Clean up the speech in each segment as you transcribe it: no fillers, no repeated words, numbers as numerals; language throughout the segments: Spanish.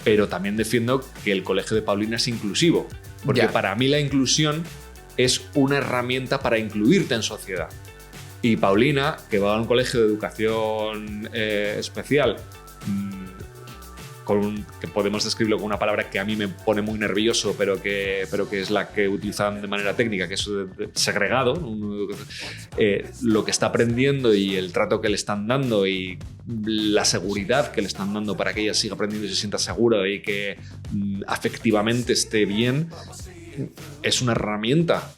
pero también defiendo que el colegio de Paulina es inclusivo, porque Ya. para mí la inclusión es una herramienta para incluirte en sociedad. Y Paulina, que va a un colegio de educación especial, que podemos describirlo con una palabra que a mí me pone muy nervioso, pero que es la que utilizan de manera técnica, que es segregado, lo que está aprendiendo y el trato que le están dando y la seguridad que le están dando para que ella siga aprendiendo y se sienta segura y que afectivamente esté bien, es una herramienta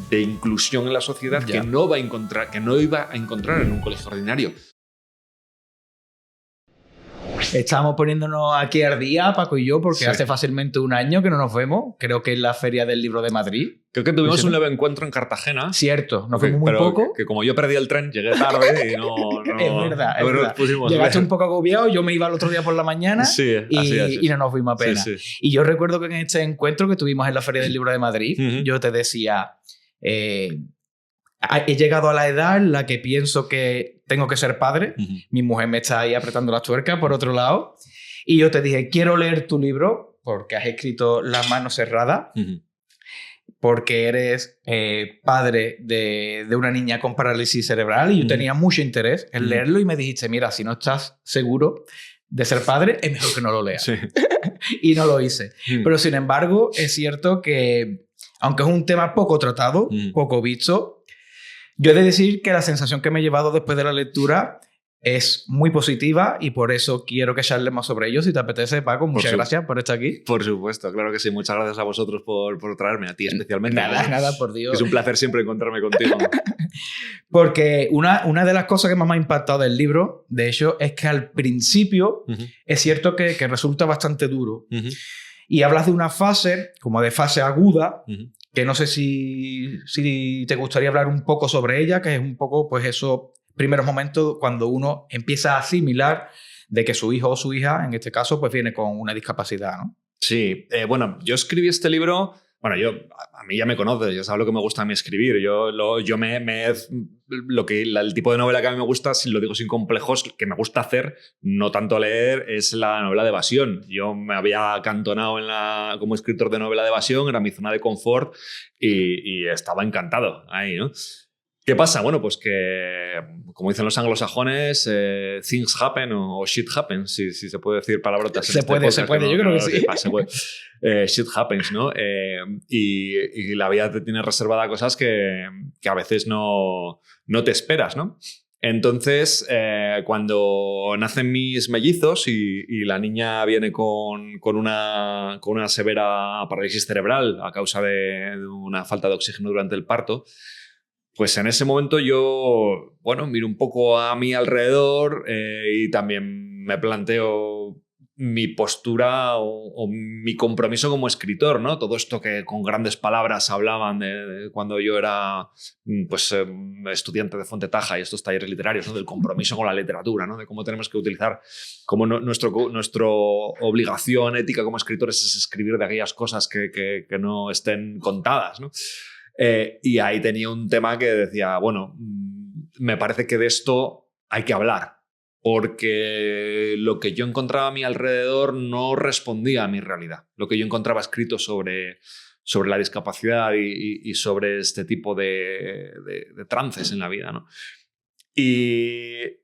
de inclusión en la sociedad que no iba a encontrar en un colegio ordinario. Estamos poniéndonos aquí al día, Paco y yo, porque Sí. hace fácilmente un año que no nos vemos. Creo que es la Feria del Libro de Madrid. Creo que tuvimos ¿Sí? un leve encuentro en Cartagena. Cierto, nos fuimos muy pero poco. Que como yo perdí el tren, llegué tarde y no Es verdad, es no nos verdad. pusimos Llegaste ver. un poco agobiado, yo me iba el otro día por la mañana Sí, y no nos fuimos apenas. Sí, sí. Y yo recuerdo que en este encuentro que tuvimos en la Feria del Libro de Madrid, Ujú. yo te decía, he llegado a la edad en la que pienso que tengo que ser padre. Ujú. Mi mujer me está ahí apretando las tuercas por otro lado. Y yo te dije, quiero leer tu libro porque has escrito La mano cerrada, Ujú. porque eres padre de una niña con parálisis cerebral y yo tenía mucho interés en leerlo y me dijiste, mira, si no estás seguro de ser padre, es mejor que no lo leas. Sí. Y no lo hice. Pero sin embargo, es cierto que, aunque es un tema poco tratado, poco visto, yo he de decir que la sensación que me he llevado después de la lectura es muy positiva y por eso quiero que charlemos sobre ello. Si te apetece, Paco, muchas gracias por estar aquí. Por supuesto, claro que sí. Muchas gracias a vosotros por traerme, a ti especialmente. Nada, por Dios. Es un placer siempre encontrarme contigo. Porque una de las cosas que más me ha impactado del libro, de hecho, es que al principio es cierto que resulta bastante duro. Y hablas de una fase, como de fase aguda, que no sé si te gustaría hablar un poco sobre ella, que es un poco pues esos primeros momentos cuando uno empieza a asimilar de que su hijo o su hija, en este caso, pues viene con una discapacidad, ¿no? Sí, bueno, yo escribí este libro. Bueno, a mí ya me conoces, ya sabes lo que me gusta a mí escribir. El tipo de novela que a mí me gusta, si lo digo sin complejos, que me gusta hacer, no tanto leer, es la novela de evasión. Yo me había acantonado como escritor de novela de evasión, era mi zona de confort y estaba encantado ahí, ¿no? ¿Qué pasa? Bueno, pues que, como dicen los anglosajones, things happen o shit happens, si se puede decir palabrotas. Se puede, yo creo que sí. Shit happens, ¿no? Y la vida te tiene reservada cosas que a veces no te esperas, ¿no? Entonces, cuando nacen mis mellizos y la niña viene con una severa parálisis cerebral a causa de una falta de oxígeno durante el parto, pues en ese momento yo, miro un poco a mi alrededor y también me planteo mi postura o mi compromiso como escritor, ¿no? Todo esto que con grandes palabras hablaban de cuando yo era estudiante de Fontetaja y estos talleres literarios, ¿no? Del compromiso con la literatura, ¿no? De cómo tenemos que utilizar, cómo nuestra obligación ética como escritores es escribir de aquellas cosas que no estén contadas, ¿no? Y ahí tenía un tema que decía, me parece que de esto hay que hablar, porque lo que yo encontraba a mi alrededor no respondía a mi realidad. Lo que yo encontraba escrito sobre la discapacidad y sobre este tipo de trances en la vida, ¿no? Y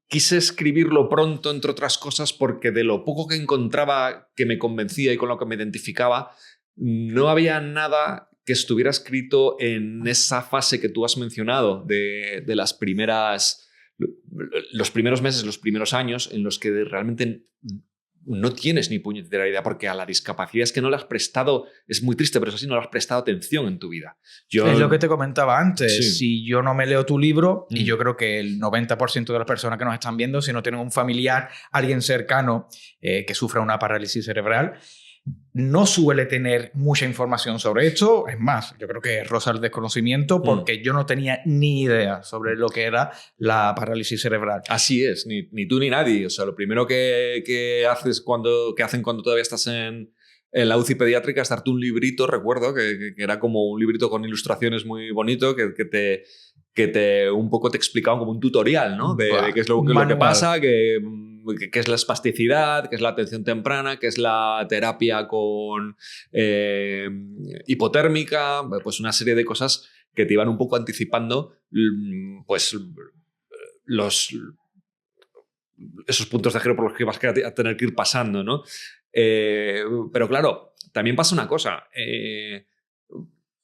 quise escribirlo pronto, entre otras cosas, porque de lo poco que encontraba que me convencía y con lo que me identificaba, no había nada que estuviera escrito en esa fase que tú has mencionado de los primeros meses, los primeros años, en los que realmente no tienes ni puñetera idea, porque a la discapacidad es que no le has prestado, es muy triste, pero es así, no le has prestado atención en tu vida. Es lo que te comentaba antes. Sí. Si yo no me leo tu libro, y yo creo que el 90% de las personas que nos están viendo, si no tienen un familiar, alguien cercano que sufra una parálisis cerebral, no suele tener mucha información sobre esto. Es más, yo creo que roza el desconocimiento porque yo no tenía ni idea sobre lo que era la parálisis cerebral. Así es, ni tú ni nadie. O sea, lo primero que hacen cuando todavía estás en la UCI pediátrica es darte un librito, recuerdo, que era como un librito con ilustraciones muy bonito que te un poco te explicaban como un tutorial, ¿no? De qué es lo que pasa, que qué es la espasticidad, qué es la atención temprana, qué es la terapia con hipotérmica, pues una serie de cosas que te iban un poco anticipando pues esos puntos de giro por los que vas a tener que ir pasando, ¿no? Pero claro, también pasa una cosa.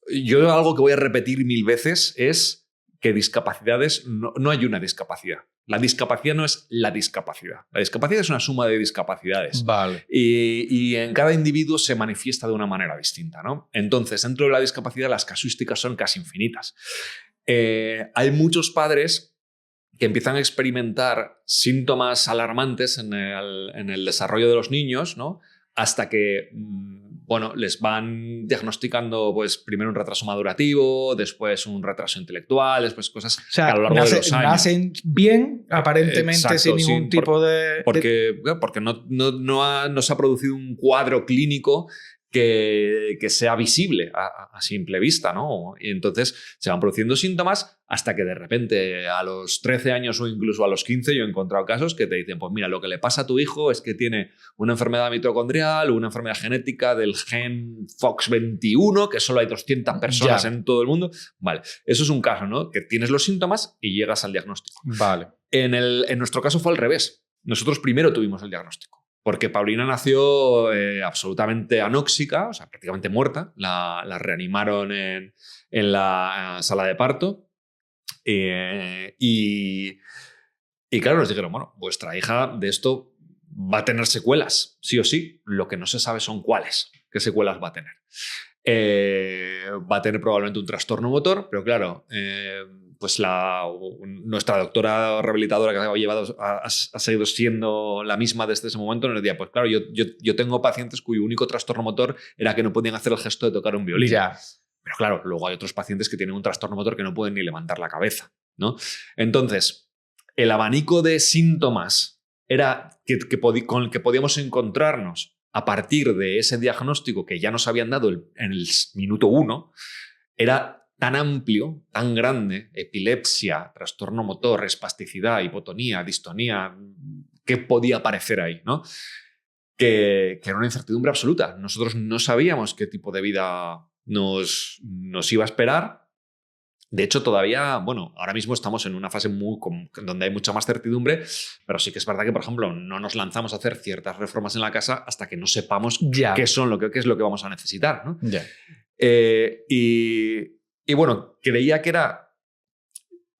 Yo algo que voy a repetir 1000 veces es que discapacidades, no hay una discapacidad. La discapacidad no es la discapacidad. La discapacidad es una suma de discapacidades. Vale. Y en cada individuo se manifiesta de una manera distinta, ¿no? Entonces, dentro de la discapacidad las casuísticas son casi infinitas. Hay muchos padres que empiezan a experimentar síntomas alarmantes en el desarrollo de los niños, ¿no? Hasta que, bueno, les van diagnosticando, pues, primero un retraso madurativo, después un retraso intelectual, después cosas que a lo largo de los años... Nacen bien, aparentemente, Exacto, sin ningún tipo de... Porque no se ha producido un cuadro clínico que sea visible a simple vista, ¿no? Y entonces se van produciendo síntomas hasta que de repente a los 13 años o incluso a los 15 yo he encontrado casos que te dicen, pues mira, lo que le pasa a tu hijo es que tiene una enfermedad mitocondrial o una enfermedad genética del gen FOX21, que solo hay 200 personas en todo el mundo. Vale, eso es un caso, ¿no? Que tienes los síntomas y llegas al diagnóstico. Vale. En nuestro caso fue al revés. Nosotros primero tuvimos el diagnóstico. Porque Paulina nació absolutamente anóxica, o sea, prácticamente muerta. La reanimaron en la sala de parto. Y claro, nos dijeron, bueno, vuestra hija de esto va a tener secuelas, sí o sí. Lo que no se sabe son cuáles, qué secuelas va a tener. Va a tener probablemente un trastorno motor, pero claro, pues nuestra doctora rehabilitadora que ha seguido siendo la misma desde ese momento, nos decía, pues claro, yo tengo pacientes cuyo único trastorno motor era que no podían hacer el gesto de tocar un violín. Ya. Pero claro, luego hay otros pacientes que tienen un trastorno motor que no pueden ni levantar la cabeza, ¿no? Entonces, el abanico de síntomas era con el que podíamos encontrarnos a partir de ese diagnóstico que ya nos habían dado en el minuto 1, era tan amplio, tan grande: epilepsia, trastorno motor, espasticidad, hipotonía, distonía, ¿qué podía aparecer ahí, ¿no? Que era una incertidumbre absoluta. Nosotros no sabíamos qué tipo de vida nos iba a esperar. De hecho, todavía, bueno, ahora mismo estamos en una fase donde hay mucha más certidumbre, pero sí que es verdad que, por ejemplo, no nos lanzamos a hacer ciertas reformas en la casa hasta que no sepamos qué es lo que vamos a necesitar, ¿no? Y bueno, creía que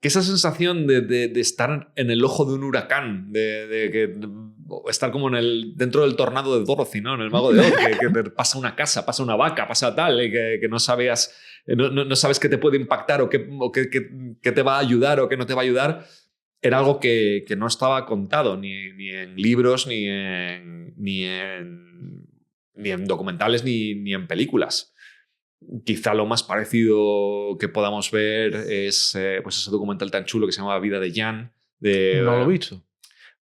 esa sensación de estar en el ojo de un huracán, de estar como dentro del tornado de Dorothy, ¿no? En el Mago de Oz, que pasa una casa, pasa una vaca, pasa tal, que no sabes qué te puede impactar o qué te va a ayudar o qué no te va a ayudar. Era algo que no estaba contado ni en libros, ni en documentales, ni en películas. Quizá lo más parecido que podamos ver es pues ese documental tan chulo que se llama Vida de Jan. No lo he visto.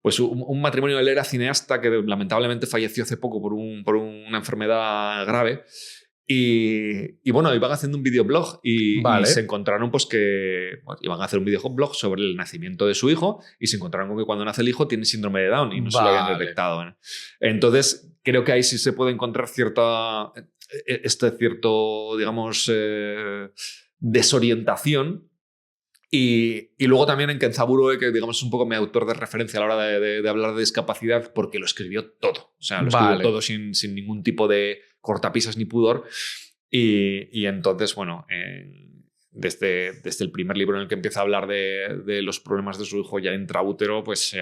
Pues un matrimonio. Él era cineasta que lamentablemente falleció hace poco por una enfermedad grave. Y bueno, iban haciendo un videoblog y se encontraron pues que iban a hacer un videoblog sobre el nacimiento de su hijo y se encontraron con que cuando nace el hijo tiene síndrome de Down y no se lo habían detectado, ¿no? Entonces, creo que ahí sí se puede encontrar cierto, digamos, desorientación. Y luego también en Kenzaburo, que digamos es un poco mi autor de referencia a la hora de hablar de discapacidad, porque lo escribió todo. O sea, lo escribió todo sin ningún tipo de cortapisas ni pudor. Y entonces, bueno, desde el primer libro en el que empieza a hablar de los problemas de su hijo ya intraútero, pues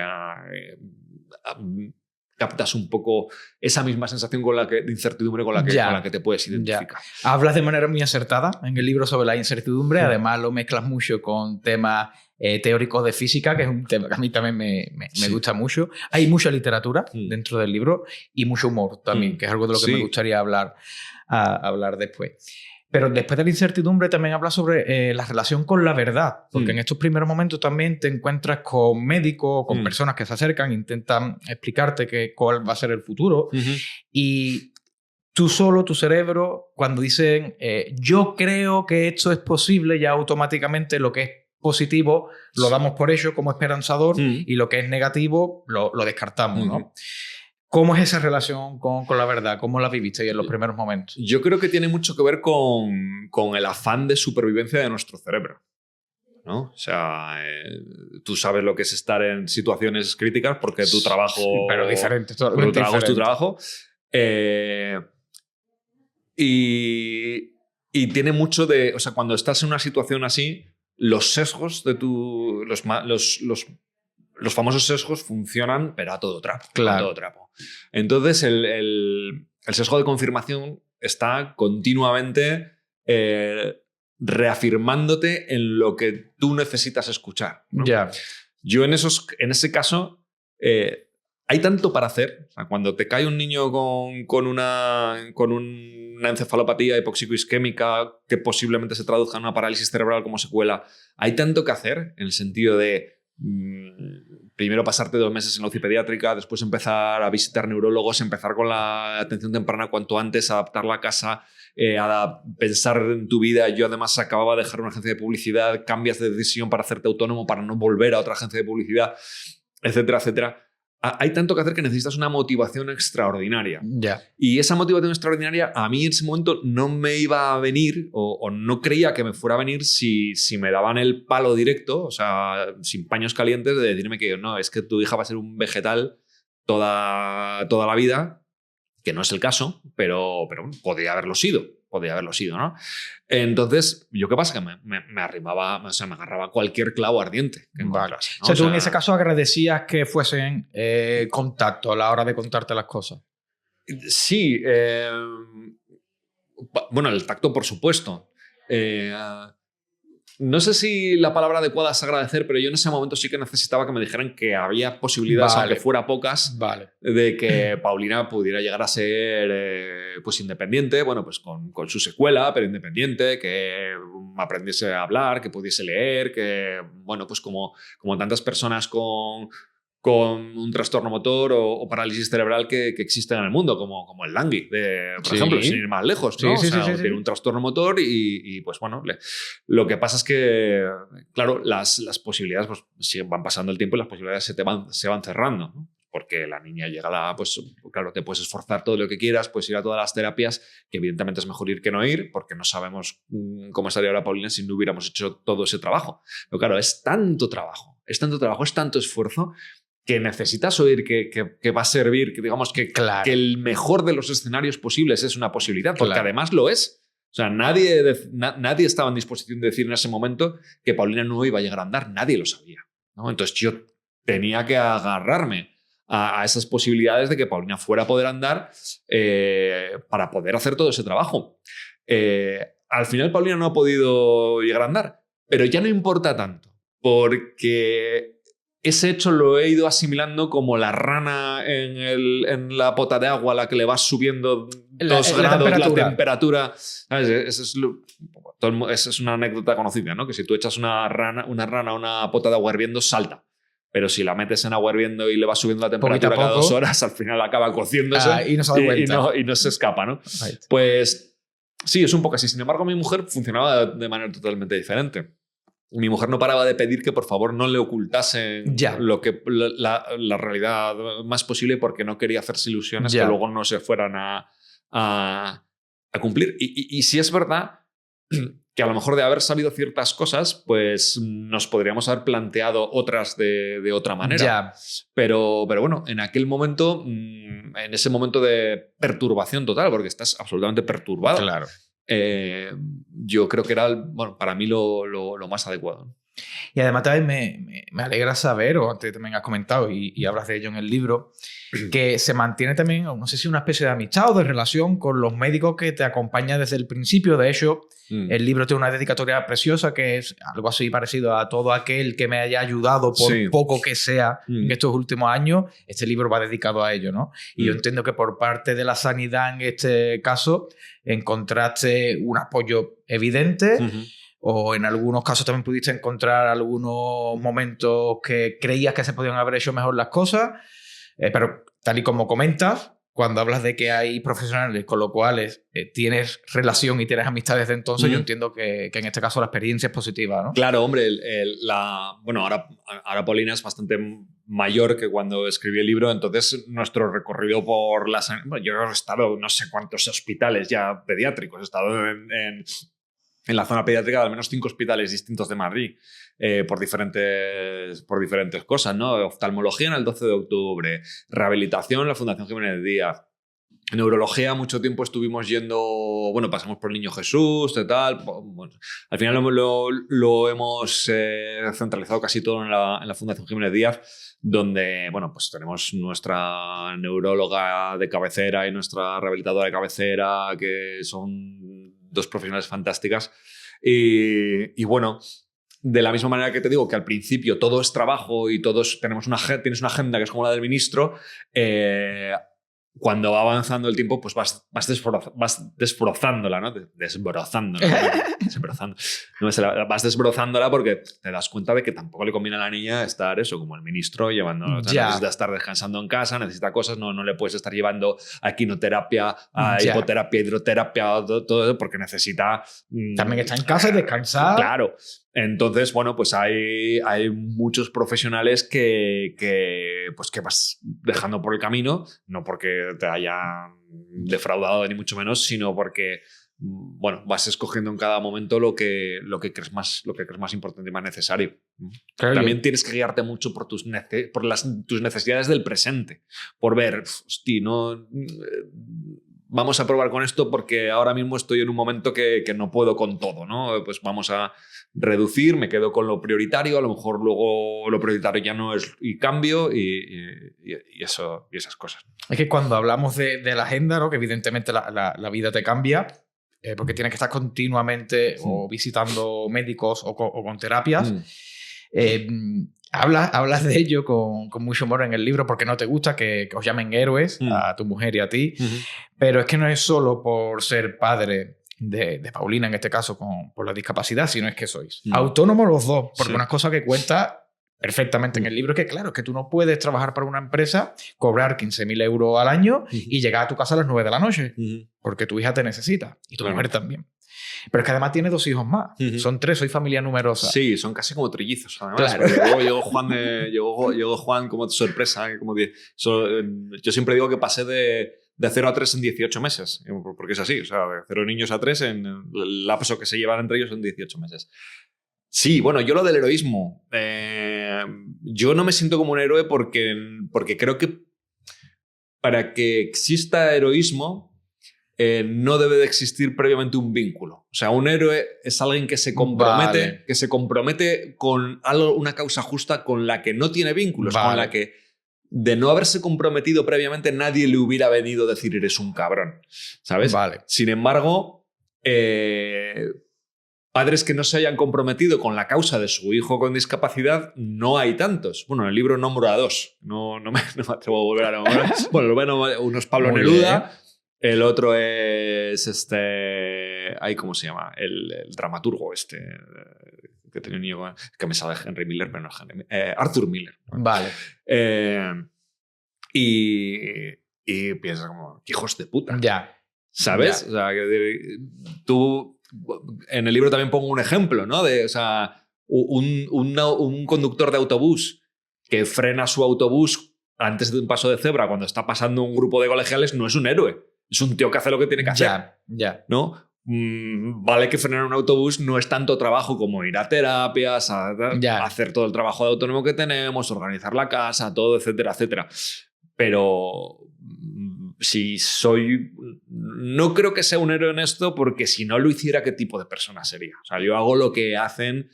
captas un poco esa misma sensación de incertidumbre con la que te puedes identificar. Ya. Hablas de manera muy acertada en el libro sobre la incertidumbre. Además, lo mezclas mucho con temas teóricos de física, que es un tema que a mí también me gusta mucho. Hay mucha literatura dentro del libro y mucho humor también, que es algo de lo que me gustaría hablar después. Pero después de la incertidumbre también habla sobre la relación con la verdad, porque en estos primeros momentos también te encuentras con médicos, con personas que se acercan, intentan explicarte cuál va a ser el futuro, y tú solo, tu cerebro, cuando dicen yo creo que esto es posible, ya automáticamente lo que es positivo lo damos por hecho como esperanzador y lo que es negativo lo descartamos, ¿no? ¿Cómo es esa relación con la verdad? ¿Cómo la viviste en los primeros momentos? Yo creo que tiene mucho que ver con el afán de supervivencia de nuestro cerebro, ¿no? O sea, tú sabes lo que es estar en situaciones críticas porque tu trabajo... Sí, pero diferente, totalmente tu trabajo diferente. es tu trabajo. Y tiene mucho de... O sea, cuando estás en una situación así, los sesgos de tu... Los famosos sesgos funcionan, pero a todo trapo. Claro. A todo trapo. Entonces, el sesgo de confirmación está continuamente reafirmándote en lo que tú necesitas escuchar, ¿no? Ya. Yo en ese caso hay tanto para hacer. O sea, cuando te cae un niño con una encefalopatía hipoxico-isquémica que posiblemente se traduzca en una parálisis cerebral como secuela, hay tanto que hacer en el sentido de primero pasarte 2 meses en la UCI pediátrica, después empezar a visitar neurólogos, empezar con la atención temprana cuanto antes, adaptar la casa, a pensar en tu vida. Yo además acababa de dejar una agencia de publicidad, cambias de decisión para hacerte autónomo, para no volver a otra agencia de publicidad, etcétera, etcétera. Hay tanto que hacer que necesitas una motivación extraordinaria. Ya. Y esa motivación extraordinaria a mí en ese momento no me iba a venir o no creía que me fuera a venir si me daban el palo directo, o sea, sin paños calientes, de decirme que no, es que tu hija va a ser un vegetal toda la vida, que no es el caso, pero podría haberlo sido. ¿No? Entonces, ¿yo qué pasa? Que me arrimaba, o sea, me agarraba cualquier clavo ardiente que encontrase, ¿no? O sea, tú en ese caso agradecías que fuesen contacto a la hora de contarte las cosas. Sí. Bueno, el tacto, por supuesto. No sé si la palabra adecuada es agradecer, pero yo en ese momento sí que necesitaba que me dijeran que había posibilidades, aunque fuera pocas, de que Paulina pudiera llegar a ser pues independiente, bueno, pues con su secuela, pero independiente, que aprendiese a hablar, que pudiese leer, que, bueno, pues como tantas personas con un trastorno motor o parálisis cerebral que existen en el mundo, como el Langui, por ejemplo, sin ir más lejos, ¿no? Sí, tiene un trastorno motor y pues bueno, lo que pasa es que, claro, las posibilidades pues, van pasando el tiempo y las posibilidades se van cerrando, ¿no? Porque la niña llega pues claro, te puedes esforzar todo lo que quieras, puedes ir a todas las terapias, que evidentemente es mejor ir que no ir, porque no sabemos cómo estaría ahora Paulina si no hubiéramos hecho todo ese trabajo. Pero claro, es tanto trabajo, es tanto esfuerzo, que necesitas oír que va a servir, que digamos que el mejor de los escenarios posibles es una posibilidad, porque además lo es. O sea, nadie estaba en disposición de decir en ese momento que Paulina no iba a llegar a andar, nadie lo sabía, ¿no? Entonces yo tenía que agarrarme a esas posibilidades de que Paulina fuera a poder andar para poder hacer todo ese trabajo. Al final Paulina no ha podido llegar a andar, pero ya no importa tanto, porque ese hecho lo he ido asimilando como la rana en la pota de agua a la que le vas subiendo 2 grados la temperatura. Esa es una anécdota conocida, ¿no? Que si tú echas una rana a una pota de agua hirviendo, salta. Pero si la metes en agua hirviendo y le vas subiendo la temperatura cada 2 horas, al final acaba cociéndose y no se da cuenta. Y no se escapa, ¿no? Right. Pues sí, es un poco así. Sin embargo, mi mujer funcionaba de manera totalmente diferente. Mi mujer no paraba de pedir que por favor no le ocultasen la realidad más posible, porque no quería hacerse ilusiones que luego no se fueran a cumplir. Y si es verdad que a lo mejor de haber sabido ciertas cosas, pues nos podríamos haber planteado otras de otra manera. Pero bueno, en aquel momento, en ese momento de perturbación total, porque estás absolutamente perturbado. Claro. Yo creo que era, bueno, para mí lo más adecuado. Y además también me alegra saber, o antes también has comentado y hablas de ello en el libro, que se mantiene también, no sé si una especie de amistad o de relación con los médicos que te acompañan desde el principio. De hecho, el libro tiene una dedicatoria preciosa que es algo así parecido a todo aquel que me haya ayudado, por poco que sea, en estos últimos años. Este libro va dedicado a ello, ¿no? Y yo entiendo que por parte de la sanidad, en este caso, encontraste un apoyo evidente. O en algunos casos también pudiste encontrar algunos momentos que creías que se podían haber hecho mejor las cosas. Pero tal y como comentas, cuando hablas de que hay profesionales con los cuales tienes relación y tienes amistad desde entonces, yo entiendo que en este caso la experiencia es positiva, ¿no? Claro, hombre, bueno, ahora Paulina es bastante mayor que cuando escribí el libro, entonces nuestro recorrido por bueno, yo he estado no sé cuántos hospitales ya pediátricos, he estado en la zona pediátrica de al menos 5 hospitales distintos de Madrid por diferentes cosas, ¿no? Oftalmología en el 12 de octubre, rehabilitación en la Fundación Jiménez Díaz, neurología mucho tiempo estuvimos yendo, bueno, pasamos por Niño Jesús, tal. Bueno, al final lo hemos centralizado casi todo en la Fundación Jiménez Díaz, donde, bueno, pues tenemos nuestra neuróloga de cabecera y nuestra rehabilitadora de cabecera, que son 2 profesionales fantásticas. Y bueno, de la misma manera que te digo que al principio todo es trabajo y todos tienes una agenda que es como la del ministro, cuando va avanzando el tiempo, pues vas desbrozándola, ¿no? Desbrozándola. Vas desbrozándola porque te das cuenta de que tampoco le conviene a la niña estar eso, como el ministro, llevando. O sea, necesita estar descansando en casa, necesita cosas, no le puedes estar llevando a quinoterapia, a hipoterapia, hidroterapia, todo eso, porque necesita. También está en casa y descansar. Claro. Entonces, bueno, pues hay muchos profesionales que vas dejando por el camino, no porque te hayan defraudado ni mucho menos, sino porque, bueno, vas escogiendo en cada momento lo que crees más importante y más necesario. Claro, también tienes que guiarte mucho por tus necesidades del presente, por ver, hostia, no. Vamos a probar con esto porque ahora mismo estoy en un momento que no puedo con todo, ¿no? Pues vamos a reducir, me quedo con lo prioritario, a lo mejor luego lo prioritario ya no es y cambio y esas cosas. Es que cuando hablamos de la agenda, ¿no? Que evidentemente la vida te cambia, porque tienes que estar continuamente o visitando médicos o con terapias. Hablas de ello con mucho humor en el libro porque no te gusta que os llamen héroes a tu mujer y a ti, pero es que no es solo por ser padre de Paulina, en este caso por la discapacidad, sino es que sois autónomos los dos, porque una cosa que cuenta perfectamente en el libro es que, claro, que tú no puedes trabajar para una empresa, cobrar 15.000 euros al año y llegar a tu casa a las 9 de la noche, porque tu hija te necesita y tu mujer también. Pero es que además tiene 2 hijos más. Son 3, soy familia numerosa. Sí, son casi como trillizos, además. Claro. Luego llegó Juan como sorpresa. Yo siempre digo que pasé de 0 a 3 en 18 meses, porque es así. O sea, de 0 niños a 3 en el lapso que se llevan entre ellos en 18 meses. Sí, bueno, yo lo del heroísmo. Yo no me siento como un héroe porque creo que para que exista heroísmo no debe de existir previamente un vínculo. O sea, un héroe es alguien que se compromete con una causa justa con la que no tiene vínculos, con la que de no haberse comprometido previamente nadie le hubiera venido a decir eres un cabrón, ¿sabes? Vale. Sin embargo, padres que no se hayan comprometido con la causa de su hijo con discapacidad, no hay tantos. Bueno, en el libro nombro a 2. No me atrevo a volver a nombrar. Bueno, uno es Pablo Neruda. El otro es ¿cómo se llama? El dramaturgo que tenía un niño que me sale Henry Miller, pero no es Henry, Arthur Miller. Vale. Y piensas como, hijos de puta. Ya. ¿Sabes? Ya. O sea, que tú en el libro también pongo un ejemplo, ¿no? O sea, un conductor de autobús que frena su autobús antes de un paso de cebra cuando está pasando un grupo de colegiales no es un héroe. Es un tío que hace lo que tiene que hacer. Ya. ¿No? Vale que frenar un autobús no es tanto trabajo como ir a terapias, hacer todo el trabajo de autónomo que tenemos, organizar la casa, todo, etcétera, etcétera. Pero no creo que sea un héroe en esto porque si no lo hiciera, ¿qué tipo de persona sería? O sea, yo hago lo que hacen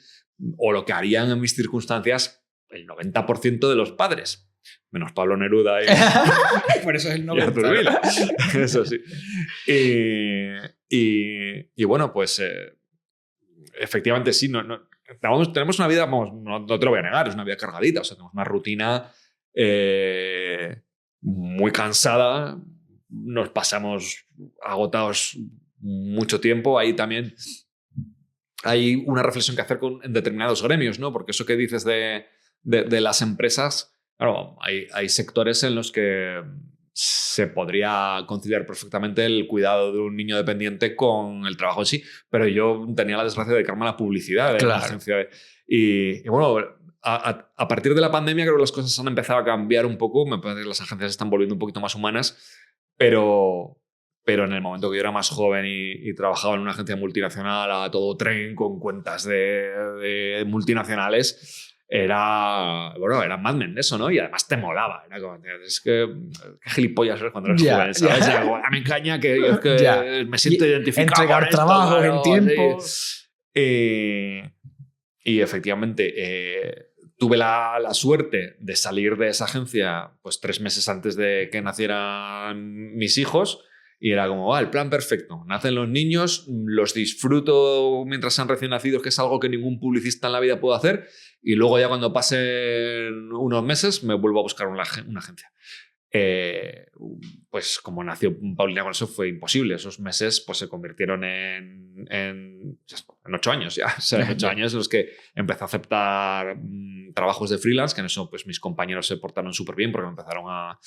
o lo que harían en mis circunstancias el 90% de los padres. Menos Pablo Neruda por eso es el 90. Eso sí. Y bueno, pues efectivamente sí. Tenemos una vida, no te lo voy a negar, es una vida cargadita. O sea, tenemos una rutina muy cansada. Nos pasamos agotados mucho tiempo. Ahí también hay una reflexión que hacer en determinados gremios, ¿no? Porque eso que dices de las empresas. Claro, hay sectores en los que se podría conciliar perfectamente el cuidado de un niño dependiente con el trabajo en sí, pero yo tenía la desgracia de dedicarme a la publicidad de una agencia. Y bueno, a partir de la pandemia creo que las cosas han empezado a cambiar un poco, me parece que las agencias están volviendo un poquito más humanas, pero en el momento que yo era más joven y trabajaba en una agencia multinacional a todo tren con cuentas de multinacionales, era Mad Men eso, ¿no? Y además te molaba. Era como, es que qué gilipollas eres cuando eres joven, ¿sabes? O sea, me engaña que me siento identificado entregar con esto, trabajos claro, en tiempo. Y efectivamente tuve la suerte de salir de esa agencia pues 3 meses antes de que nacieran mis hijos. Y era como, el plan perfecto. Nacen los niños, los disfruto mientras sean recién nacidos, que es algo que ningún publicista en la vida puede hacer. Y luego ya cuando pasen unos meses me vuelvo a buscar una agencia. Pues como nació Paulina con eso fue imposible. Esos meses pues se convirtieron en 8 años ya. O sea, 8 años en los que empecé a aceptar trabajos de freelance, que en eso pues mis compañeros se portaron súper bien porque me empezaron a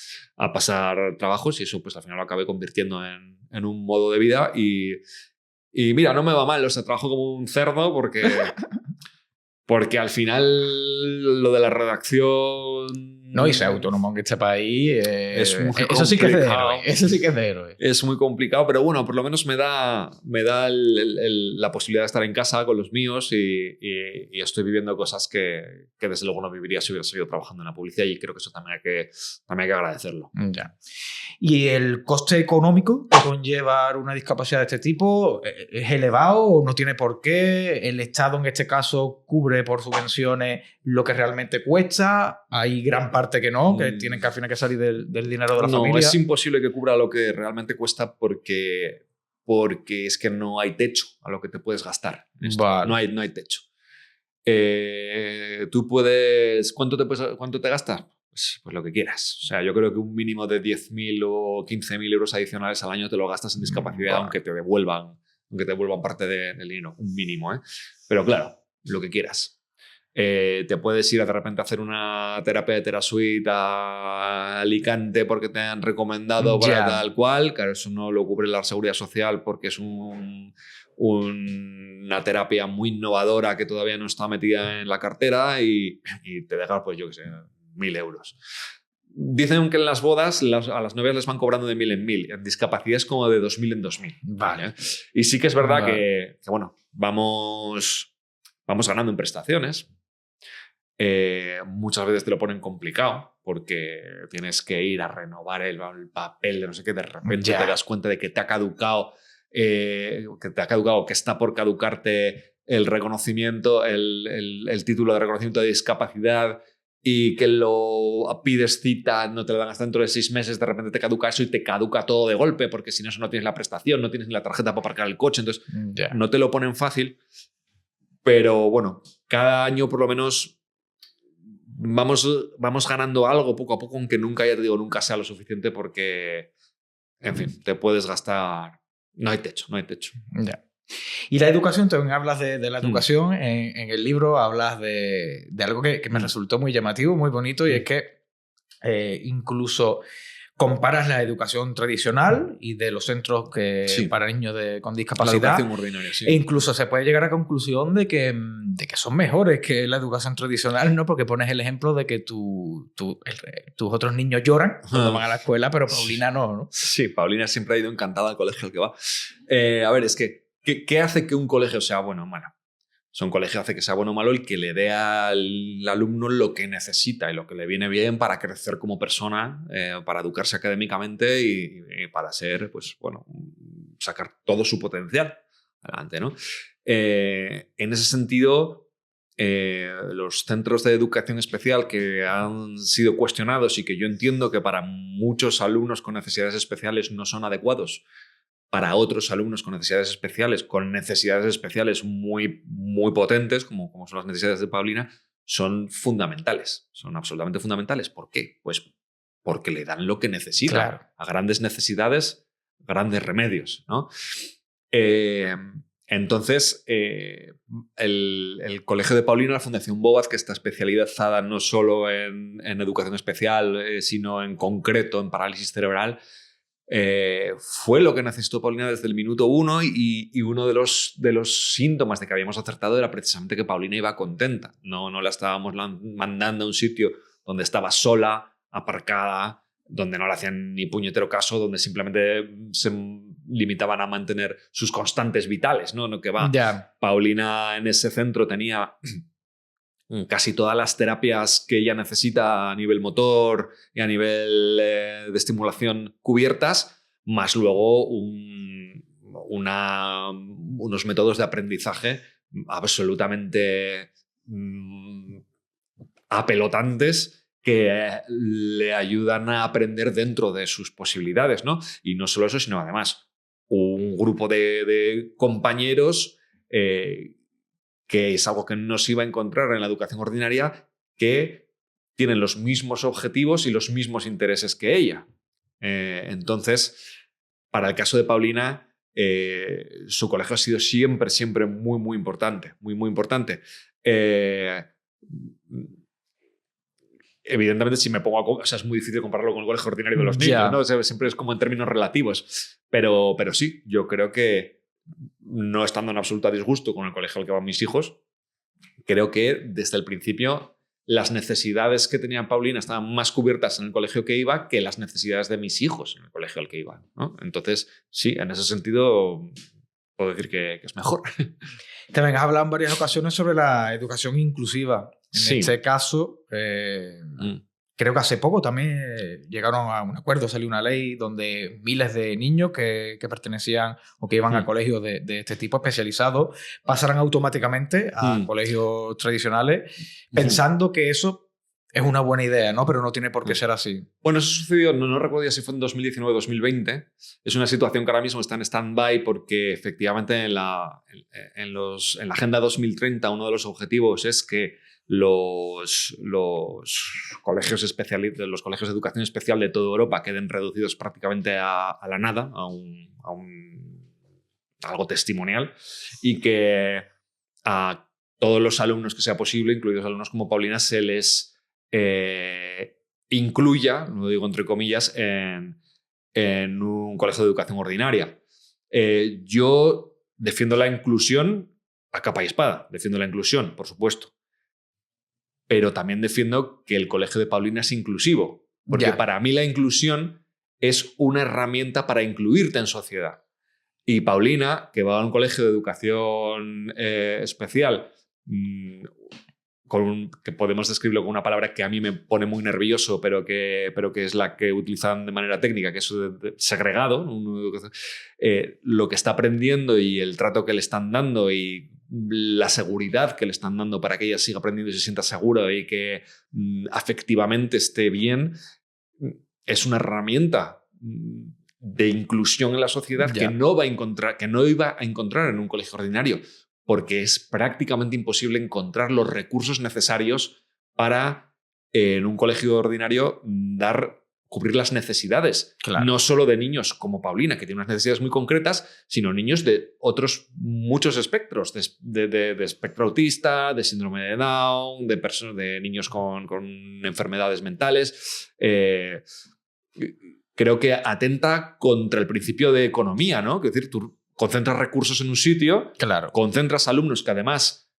pasar trabajos y eso pues al final lo acabé convirtiendo en un modo de vida y mira, no me va mal. O sea, trabajo como un cerdo porque al final lo de la redacción... No, y ser autónomo en este país es muy eso sí que es de héroe. Eso sí que es de héroe. Es muy complicado, pero bueno, por lo menos me da la posibilidad de estar en casa con los míos y estoy viviendo cosas que desde luego no viviría si hubiera seguido trabajando en la publicidad y creo que eso también hay que agradecerlo. Ya. ¿Y el coste económico que conlleva una discapacidad de este tipo es elevado o no tiene por qué? ¿El Estado en este caso cubre por subvenciones lo que realmente cuesta? ¿Hay gran parte que no, que tienen que al final que salir del dinero de la familia? No, es imposible que cubra lo que realmente cuesta porque es que no hay techo a lo que te puedes gastar. Vale. No hay techo. Tú puedes... ¿Cuánto te gastas? Pues lo que quieras. O sea, yo creo que un mínimo de 10.000 o 15.000 euros adicionales al año te lo gastas en discapacidad, vale, aunque te devuelvan parte del dinero. Un mínimo, ¿eh? Pero claro, lo que quieras. Te puedes ir de repente a hacer una terapia de TeraSuite a Alicante porque te han recomendado para tal cual. Claro, eso no lo cubre la Seguridad Social porque es una terapia muy innovadora que todavía no está metida en la cartera y te deja, pues yo qué sé, 1.000 euros. Dicen que en las bodas a las novias les van cobrando de 1.000 en 1.000. En discapacidad es como de 2.000 en 2.000. Vale. Y sí que es verdad que bueno, vamos ganando en prestaciones. Muchas veces te lo ponen complicado porque tienes que ir a renovar el papel de no sé qué, de repente te das cuenta de que te ha caducado, que está por caducarte el reconocimiento, el título de reconocimiento de discapacidad y que lo pides cita, no te lo dan hasta dentro de 6 meses, de repente te caduca eso y te caduca todo de golpe porque si no, eso no tienes la prestación, no tienes ni la tarjeta para aparcar el coche, entonces no te lo ponen fácil, pero bueno, cada año por lo menos vamos ganando algo poco a poco, aunque nunca sea lo suficiente porque, en fin, te puedes gastar... No hay techo. Ya. Y la educación, también hablas de la educación, en el libro hablas de algo que me resultó muy llamativo, muy bonito, y es que incluso comparas la educación tradicional y de los centros para niños con discapacidad. La educación ordinaria, sí. E incluso se puede llegar a la conclusión de que son mejores que la educación tradicional, ¿no? Porque pones el ejemplo de que tus otros niños lloran cuando van a la escuela, pero Paulina no. Sí, Paulina siempre ha ido encantada al colegio al que va. A ver, es que ¿qué hace que un colegio sea bueno o malo? Un colegio hace que sea bueno o malo el que le dé al alumno lo que necesita y lo que le viene bien para crecer como persona, para educarse académicamente y para ser, pues bueno, sacar todo su potencial adelante, ¿no? En ese sentido, los centros de educación especial que han sido cuestionados y que yo entiendo que para muchos alumnos con necesidades especiales no son adecuados, para otros alumnos con necesidades especiales muy, muy potentes, como son las necesidades de Paulina, son fundamentales, son absolutamente fundamentales. ¿Por qué? Pues porque le dan lo que necesita. Claro. A grandes necesidades, grandes remedios, ¿no? Entonces, el colegio de Paulina, la Fundación Bobath, que está especializada no solo en educación especial, sino en concreto en parálisis cerebral, fue lo que necesitó Paulina desde el minuto 1 y uno de los síntomas de que habíamos acertado era precisamente que Paulina iba contenta. No la estábamos mandando a un sitio donde estaba sola, aparcada, donde no le hacían ni puñetero caso, donde simplemente se limitaban a mantener sus constantes vitales, ¿no? Que va. Ya. Paulina en ese centro tenía casi todas las terapias que ella necesita a nivel motor y a nivel de estimulación cubiertas, más luego unos métodos de aprendizaje absolutamente apelotantes que le ayudan a aprender dentro de sus posibilidades, ¿no? Y no solo eso, sino además un grupo de compañeros que es algo que no se iba a encontrar en la educación ordinaria, que tienen los mismos objetivos y los mismos intereses que ella. Entonces, para el caso de Paulina, su colegio ha sido siempre muy, muy importante. Muy, muy importante. Evidentemente, si me pongo o sea, es muy difícil compararlo con el colegio ordinario de los niños, ¿no? O sea, siempre es como en términos relativos. Pero sí, yo creo que, no estando en absoluto a disgusto con el colegio al que van mis hijos, creo que desde el principio las necesidades que tenía Paulina estaban más cubiertas en el colegio que iba que las necesidades de mis hijos en el colegio al que iba, ¿no? Entonces, sí, en ese sentido puedo decir que es mejor. También has hablado en varias ocasiones sobre la educación inclusiva. En este caso, creo que hace poco también llegaron a un acuerdo, salió una ley donde miles de niños que pertenecían o que iban a colegios de este tipo especializados pasarán automáticamente a colegios tradicionales, pensando que eso es una buena idea, ¿no? Pero no tiene por qué ser así. Bueno, eso sucedió, no recuerdo ya si fue en 2019 o 2020. Es una situación que ahora mismo está en stand-by porque efectivamente en la Agenda 2030 uno de los objetivos es que los colegios los colegios de educación especial de toda Europa queden reducidos prácticamente a la nada, a algo testimonial, y que a todos los alumnos que sea posible, incluidos alumnos como Paulina, se les incluya, lo digo entre comillas, en un colegio de educación ordinaria. Yo defiendo la inclusión a capa y espada, defiendo la inclusión, por supuesto. Pero también defiendo que el colegio de Paulina es inclusivo, porque para mí la inclusión es una herramienta para incluirte en sociedad. Y Paulina, que va a un colegio de educación especial, que podemos describirlo con una palabra que a mí me pone muy nervioso, pero que es la que utilizan de manera técnica, que es segregado, lo que está aprendiendo y el trato que le están dando y la seguridad que le están dando para que ella siga aprendiendo y se sienta segura y que afectivamente esté bien, es una herramienta de inclusión en la sociedad que no iba a encontrar en un colegio ordinario, porque es prácticamente imposible encontrar los recursos necesarios para, en un colegio ordinario, cubrir las necesidades. Claro. No solo de niños como Paulina, que tiene unas necesidades muy concretas, sino niños de otros muchos espectros, de espectro autista, de síndrome de Down, de niños con enfermedades mentales. Creo que atenta contra el principio de economía, ¿no? Es decir, tú concentras recursos en un sitio, claro, concentras alumnos que además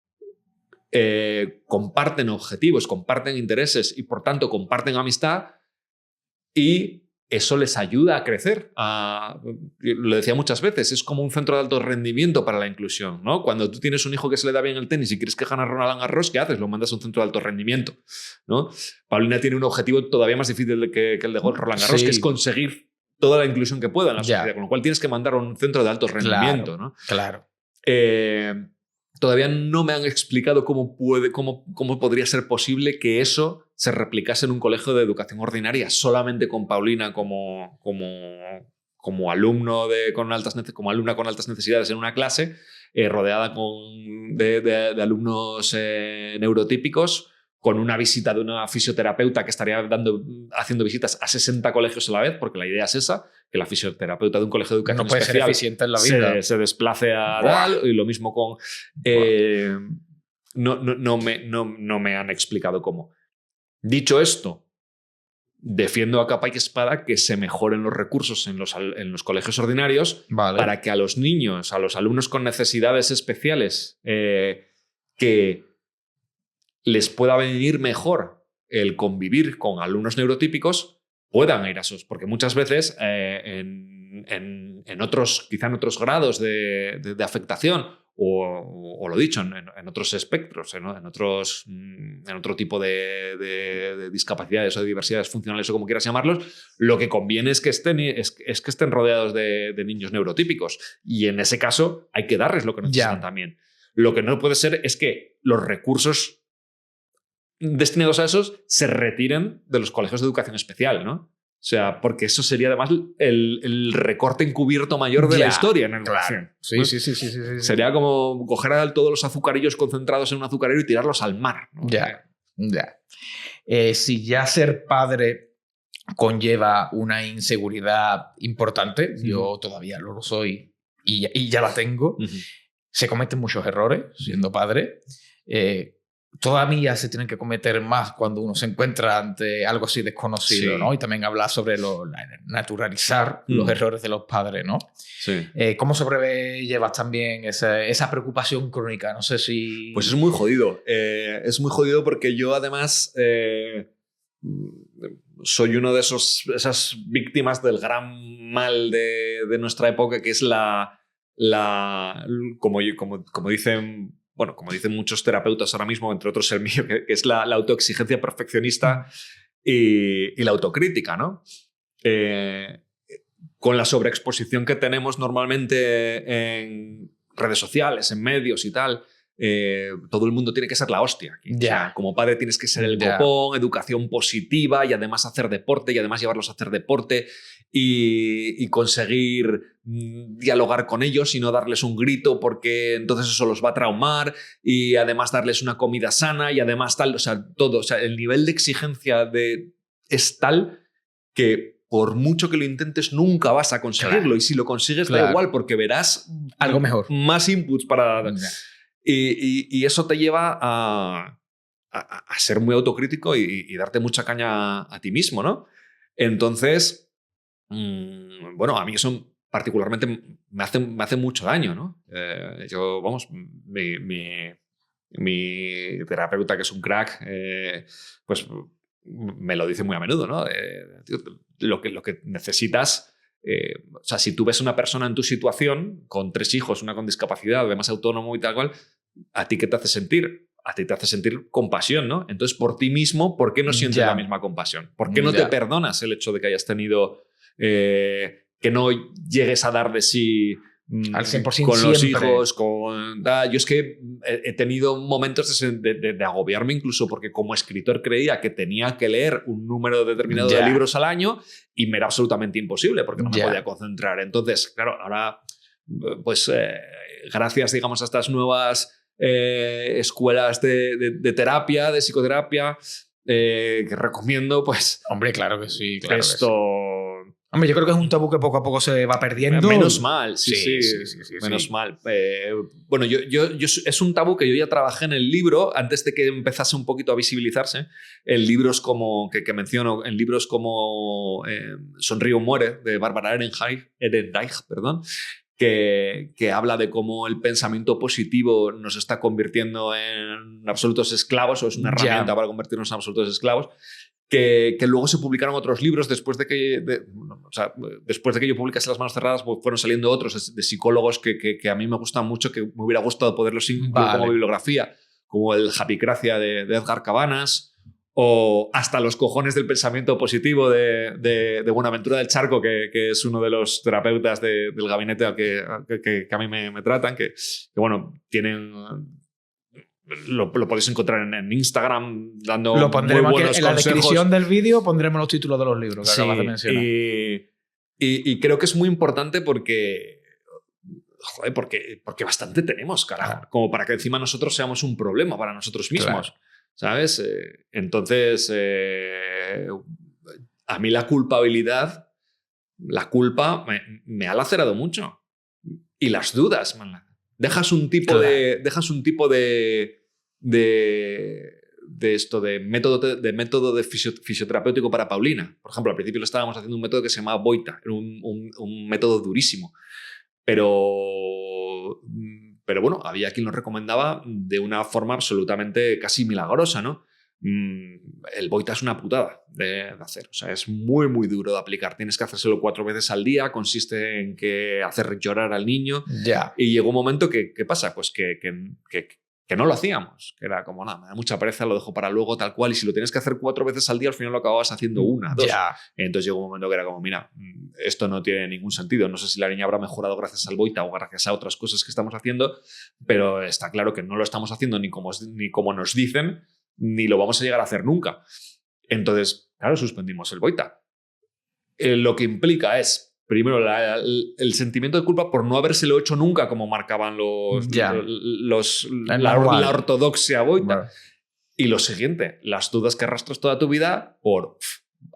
comparten objetivos, comparten intereses y por tanto comparten amistad, y eso les ayuda a crecer. Lo decía muchas veces, es como un centro de alto rendimiento para la inclusión, ¿no? Cuando tú tienes un hijo que se le da bien el tenis y quieres que gane Roland Garros, ¿qué haces? Lo mandas a un centro de alto rendimiento, ¿no? Paulina tiene un objetivo todavía más difícil que el de Roland Garros, que es conseguir toda la inclusión que pueda en la sociedad, con lo cual tienes que mandar a un centro de alto rendimiento, ¿no? Claro. Todavía no me han explicado cómo podría ser posible que eso se replicase en un colegio de educación ordinaria, solamente con Paulina como alumna con altas necesidades en una clase, rodeada de alumnos neurotípicos, con una visita de una fisioterapeuta que estaría haciendo visitas a 60 colegios a la vez, porque la idea es esa, que la fisioterapeuta de un colegio de educación no puede especial ser eficiente en la vida. se desplace a tal, y lo mismo con... no me han explicado cómo. Dicho esto, defiendo a capa y espada que se mejoren los recursos en los colegios ordinarios para que a los niños, a los alumnos con necesidades especiales, que les pueda venir mejor el convivir con alumnos neurotípicos, puedan ir a esos. Porque muchas veces quizá en otros grados de afectación, o lo dicho, en otros espectros, en otro tipo de discapacidades o de diversidades funcionales o como quieras llamarlos, lo que conviene es que estén rodeados de niños neurotípicos. Y en ese caso hay que darles lo que necesitan también. Lo que no puede ser es que los recursos destinados a esos se retiren de los colegios de educación especial, ¿no? O sea, porque eso sería además el recorte encubierto mayor de la historia en educación. Claro. Sí. Sería como coger a todos los azucarillos concentrados en un azucarero y tirarlos al mar, ¿no? Ya. Si ya ser padre conlleva una inseguridad importante, yo todavía no lo soy y ya la tengo, se cometen muchos errores siendo padre. Todavía se tienen que cometer más cuando uno se encuentra ante algo así desconocido, ¿no? Y también hablar sobre naturalizar los errores de los padres, ¿no? Sí. ¿Cómo sobrellevas también esa preocupación crónica? No sé si... Pues es muy jodido. Es muy jodido porque yo además soy uno de esas víctimas del gran mal de nuestra época, que es como dicen... Bueno, como dicen muchos terapeutas ahora mismo, entre otros el mío, que es la autoexigencia perfeccionista y la autocrítica, ¿no? Con la sobreexposición que tenemos normalmente en redes sociales, en medios y tal, todo el mundo tiene que ser la hostia. O sea, como padre tienes que ser el copón, educación positiva y además hacer deporte y además llevarlos a hacer deporte y conseguir dialogar con ellos y no darles un grito porque entonces eso los va a traumar y además darles una comida sana y además tal, o sea, todo. O sea, el nivel de exigencia es tal que por mucho que lo intentes nunca vas a conseguirlo y si lo consigues da igual porque verás algo mejor. Más inputs para... Y eso te lleva a ser muy autocrítico y darte mucha caña a ti mismo, ¿no? Entonces, bueno, a mí eso particularmente me hace mucho daño, ¿no? Yo, vamos, mi terapeuta, que es un crack, pues me lo dice muy a menudo, ¿no? Lo que necesitas... o sea, si tú ves una persona en tu situación, con 3 hijos, una con discapacidad, además autónomo y tal cual, ¿a ti qué te hace sentir? A ti te hace sentir compasión, ¿no? Entonces, por ti mismo, ¿por qué no sientes la misma compasión? ¿Por qué no te perdonas el hecho de que hayas tenido... que no llegues a dar de sí al 100% con los siempre. hijos, yo es que he tenido momentos de agobiarme incluso porque como escritor creía que tenía que leer un número determinado de libros al año y me era absolutamente imposible porque no me podía concentrar. Entonces, claro, ahora pues gracias, digamos, a estas nuevas escuelas de terapia, de psicoterapia, que recomiendo, pues... Hombre, claro que sí. Claro esto... que sí. Hombre, yo creo que es un tabú que poco a poco se va perdiendo. Menos mal, sí. Menos mal. Bueno, es un tabú que yo ya trabajé en el libro antes de que empezase un poquito a visibilizarse. En libros como que menciono, en libros como Sonríe o muere, de Bárbara Ehrenreich, perdón, que habla de cómo el pensamiento positivo nos está convirtiendo en absolutos esclavos o es una herramienta para convertirnos en absolutos esclavos. Que luego se publicaron otros libros después de que yo publicase Las manos cerradas, pues fueron saliendo otros de psicólogos que a mí me gustan mucho, que me hubiera gustado poderlos incluir como bibliografía, como el Happycracia de Edgar Cabanas o hasta Los cojones del pensamiento positivo de Buenaventura del Charco, que es uno de los terapeutas del gabinete al que a mí me tratan, que bueno, tienen... Lo podéis encontrar en Instagram dando lo pondremos muy buenos aquí en consejos. La descripción del vídeo pondremos los títulos de los libros que acabas de mencionar. Y creo que es muy importante porque bastante tenemos, carajo, como para que encima nosotros seamos un problema para nosotros mismos. ¿sabes? Entonces, a mí la culpabilidad, la culpa me ha lacerado mucho. Y las dudas, man. Dejas un tipo de esto, de método fisioterapéutico para Paulina. Por ejemplo, al principio le estábamos haciendo un método que se llamaba Boita, era un método durísimo. Pero bueno, había quien lo recomendaba de una forma absolutamente casi milagrosa, ¿no? El Boita es una putada de hacer. O sea, es muy, muy duro de aplicar. Tienes que hacérselo 4 veces al día. Consiste en que hacer llorar al niño. Ya. Y llegó un momento que ¿qué pasa? Pues que no lo hacíamos. Que era como, nada, me da mucha pereza, lo dejo para luego, tal cual. Y si lo tienes que hacer 4 veces al día, al final lo acababas haciendo 1, 2. Ya. Entonces llegó un momento que era como, mira, esto no tiene ningún sentido. No sé si la niña habrá mejorado gracias al Boita o gracias a otras cosas que estamos haciendo, pero está claro que no lo estamos haciendo ni como nos dicen, ni lo vamos a llegar a hacer nunca. Entonces, claro, suspendimos el Boita. Lo que implica es, primero, el sentimiento de culpa por no habérselo hecho nunca como marcaban la ortodoxia Boita. Bueno. Y lo siguiente, las dudas que arrastras toda tu vida por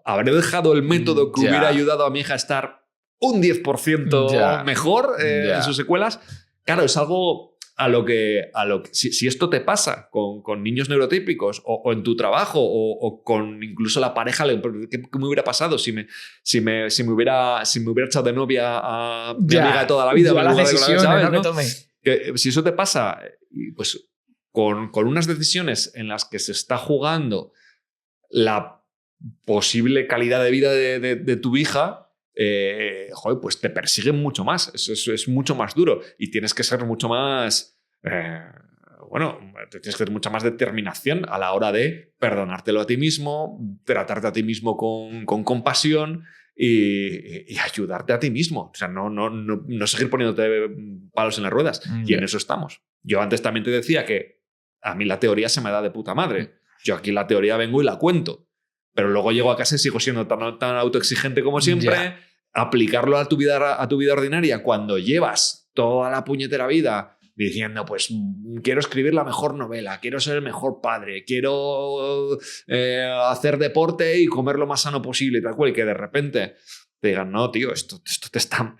haber dejado el método que hubiera ayudado a mi hija a estar un 10% mejor en sus secuelas. Claro, es algo a lo que si esto te pasa con niños neurotípicos o en tu trabajo o con incluso la pareja, ¿qué me hubiera pasado si me hubiera echado de novia a mi amiga de toda la vida? Las decisiones, ¿sabes? ¿No? Que si eso te pasa, pues con unas decisiones en las que se está jugando la posible calidad de vida de tu hija, joder, pues te persiguen mucho más. Es mucho más duro y tienes que ser mucho más... tienes que tener mucha más determinación a la hora de perdonártelo a ti mismo, tratarte a ti mismo con compasión y ayudarte a ti mismo. O sea, no seguir poniéndote palos en las ruedas. Y en eso estamos. Yo antes también te decía que a mí la teoría se me da de puta madre. Yo aquí la teoría vengo y la cuento. Pero luego llego a casa y sigo siendo tan autoexigente como siempre. Aplicarlo a tu vida ordinaria cuando llevas toda la puñetera vida diciendo, pues quiero escribir la mejor novela, quiero ser el mejor padre, quiero hacer deporte y comer lo más sano posible y tal cual, y que de repente te digan, no, tío, esto te está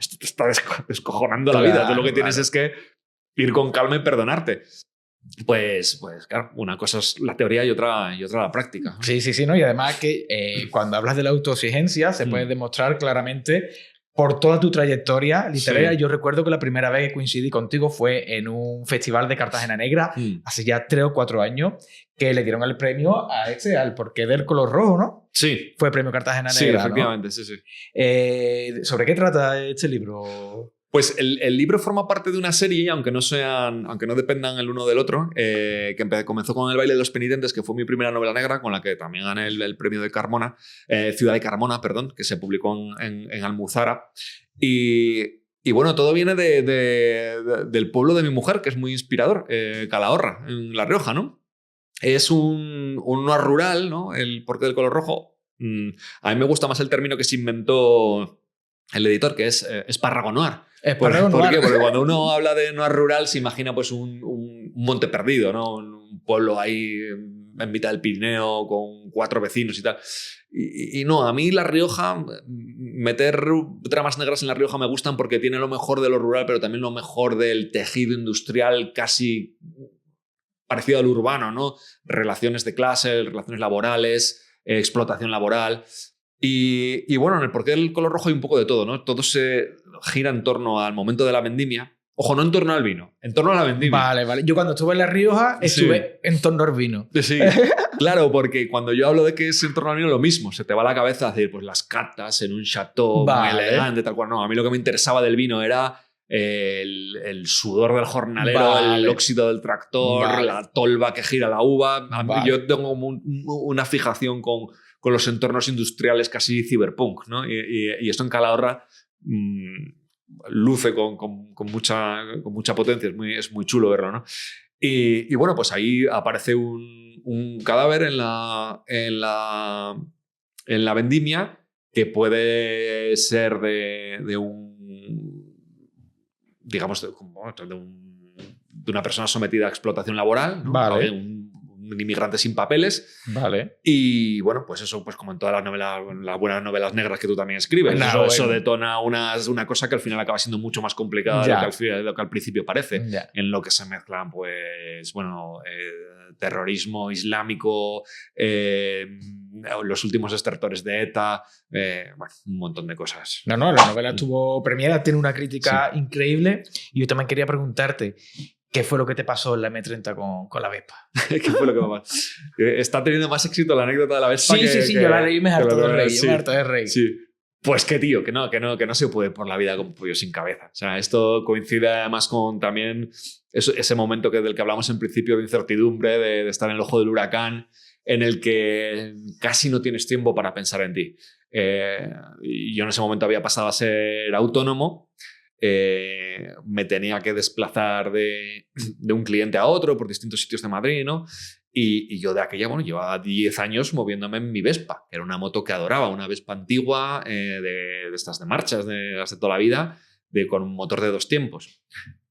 descojonando la vida. Tú lo que tienes es que ir con calma y perdonarte. Pues claro, una cosa es la teoría y otra la práctica. Sí, ¿no? Y además que cuando hablas de la autoexigencia se puede demostrar claramente por toda tu trayectoria literaria. Sí. Yo recuerdo que la primera vez que coincidí contigo fue en un festival de Cartagena Negra, hace ya 3 o 4 años, que le dieron el premio al porqué del color rojo, ¿no? Sí. Fue premio Cartagena Negra, sí, efectivamente, ¿no? Sí. ¿Sobre qué trata este libro? Pues el libro forma parte de una serie, aunque no dependan el uno del otro, que comenzó con El baile de los penitentes, que fue mi primera novela negra, con la que también gané el premio de Carmona, Ciudad de Carmona, perdón, que se publicó en Almuzara. Y bueno, todo viene del pueblo de mi mujer, que es muy inspirador, Calahorra, en La Rioja, ¿no? Es un noir rural, ¿no? El porqué del color rojo. A mí me gusta más el término que se inventó el editor, que es espárrago noir. ¿Por qué? Porque cuando uno habla de noir rural se imagina pues un monte perdido, ¿no? Un pueblo ahí en mitad del Pirineo con 4 vecinos y tal. Y no, a mí La Rioja, meter tramas negras en La Rioja me gustan porque tiene lo mejor de lo rural, pero también lo mejor del tejido industrial casi parecido al urbano, ¿no? Relaciones de clase, relaciones laborales, explotación laboral. Y bueno, en el porqué del color rojo hay un poco de todo, ¿no? Todo se gira en torno al momento de la vendimia. Ojo, no en torno al vino, en torno a la vendimia. Vale. Yo cuando estuve en La Rioja estuve en torno al vino. Sí, claro, porque cuando yo hablo de que es en torno al vino, lo mismo. Se te va a la cabeza decir, pues las catas en un chateau muy elegante, tal cual. No, a mí lo que me interesaba del vino era el sudor del jornalero, el óxido del tractor, la tolva que gira la uva. Yo tengo una fijación con los entornos industriales casi cyberpunk, ¿no? Y esto en Calahorra luce con mucha potencia, es muy chulo verlo, ¿no? Y bueno, pues ahí aparece un cadáver en la vendimia que puede ser de digamos, de una persona sometida a explotación laboral, ¿no? Vale. Un un inmigrante sin papeles. Vale. Y bueno, pues eso, pues como en todas las novelas, las buenas novelas negras que tú también escribes, Claro, eso bueno. detona una cosa que al final acaba siendo mucho más complicada de lo que al principio parece, en lo que se mezclan, pues, bueno, terrorismo islámico, los últimos estertores de ETA, bueno, un montón de cosas. No, la novela estuvo premiada, tiene una crítica increíble. Y yo también quería preguntarte, ¿qué fue lo que te pasó en la M30 con la Vespa? ¿Qué fue lo que me pasó? Está teniendo más éxito la anécdota de la Vespa Sí, yo la leí y me harto de reír. Yo me harto de reír. Sí. Pues qué tío, que no se puede por la vida como pollo sin cabeza. O sea, esto coincide además con también ese momento del que hablamos en principio de incertidumbre, de estar en el ojo del huracán, en el que casi no tienes tiempo para pensar en ti. Y yo en ese momento había pasado a ser autónomo. Me tenía que desplazar de un cliente a otro por distintos sitios de Madrid, ¿no? Y yo de aquella, bueno, llevaba 10 años moviéndome en mi Vespa, que era una moto que adoraba, una Vespa antigua, de estas de marchas, de las de toda la vida, con un motor de 2 tiempos.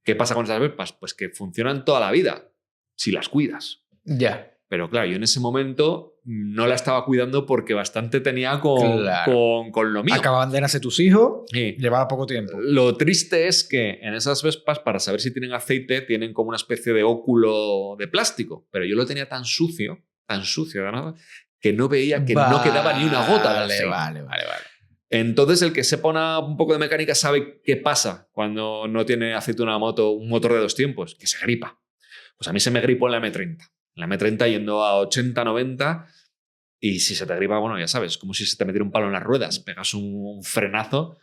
¿Qué pasa con esas Vespas? Pues que funcionan toda la vida, si las cuidas. Ya. Pero claro, yo en ese momento no la estaba cuidando porque bastante tenía con lo mío. Acababan de nacer tus hijos, Sí. llevaba poco tiempo. Lo triste es que en esas Vespas, para saber si tienen aceite, tienen como una especie de óculo de plástico. Pero yo lo tenía tan sucio de nada, que no veía que no quedaba ni una gota de aceite. Vale. Entonces, el que sepa un poco de mecánica sabe qué pasa cuando no tiene aceite una moto, un motor de 2 tiempos, que se gripa. Pues a mí se me gripó en la M30. En la M30 yendo a 80, 90, y si se te gripa, bueno, ya sabes, como si se te metiera un palo en las ruedas, pegas un frenazo.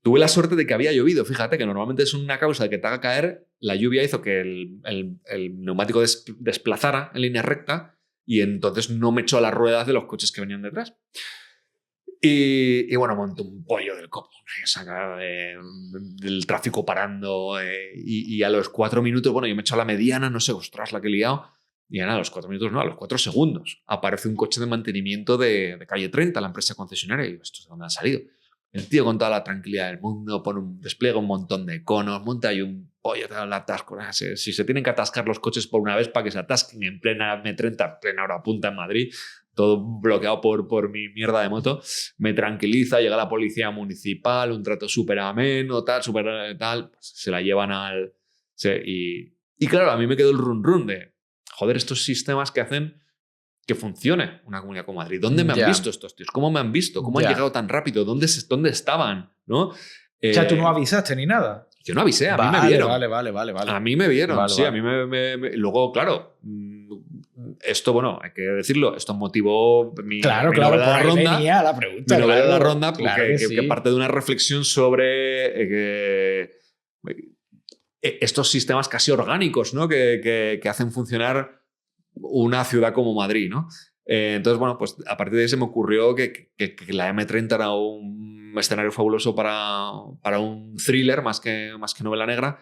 Tuve la suerte de que había llovido, fíjate, que normalmente es una causa de que te haga caer. La lluvia hizo que el neumático desplazara en línea recta y entonces no me echó a las ruedas de los coches que venían detrás. Y bueno, monté un pollo del copo, del tráfico parando, y a los 4 minutos, bueno, yo me echo a la mediana, no sé, ostras, la que he liado. Y a los 4 minutos, no, a los 4 segundos, aparece un coche de mantenimiento de calle 30, la empresa concesionaria, y digo, ¿esto de dónde ha salido? El tío con toda la tranquilidad del mundo despliega un montón de conos, monta ahí un pollo, te da el atasco. Si se tienen que atascar los coches por una vez para que se atasquen en plena M30, en plena hora punta en Madrid, todo bloqueado por mi mierda de moto, me tranquiliza, llega la policía municipal, un trato súper ameno, tal, pues se la llevan y claro, a mí me quedó el run de, joder, estos sistemas que hacen que funcione una comunidad como Madrid. ¿Dónde me han visto estos tíos? ¿Cómo me han visto? ¿Cómo han llegado tan rápido? ¿Dónde estaban? ¿No? O sea, tú no avisaste ni nada. Yo no avisé, a mí me vieron. Vale. A mí me vieron, sí. A mí luego, claro, esto, bueno, hay que decirlo, esto motivó mi novela La Ronda. Venía la pregunta. Mi novela La Ronda, claro que parte de una reflexión sobre estos sistemas casi orgánicos, ¿no? que hacen funcionar una ciudad como Madrid, ¿no? Entonces, bueno, pues a partir de ahí se me ocurrió que la M30 era un escenario fabuloso para un thriller más que novela negra.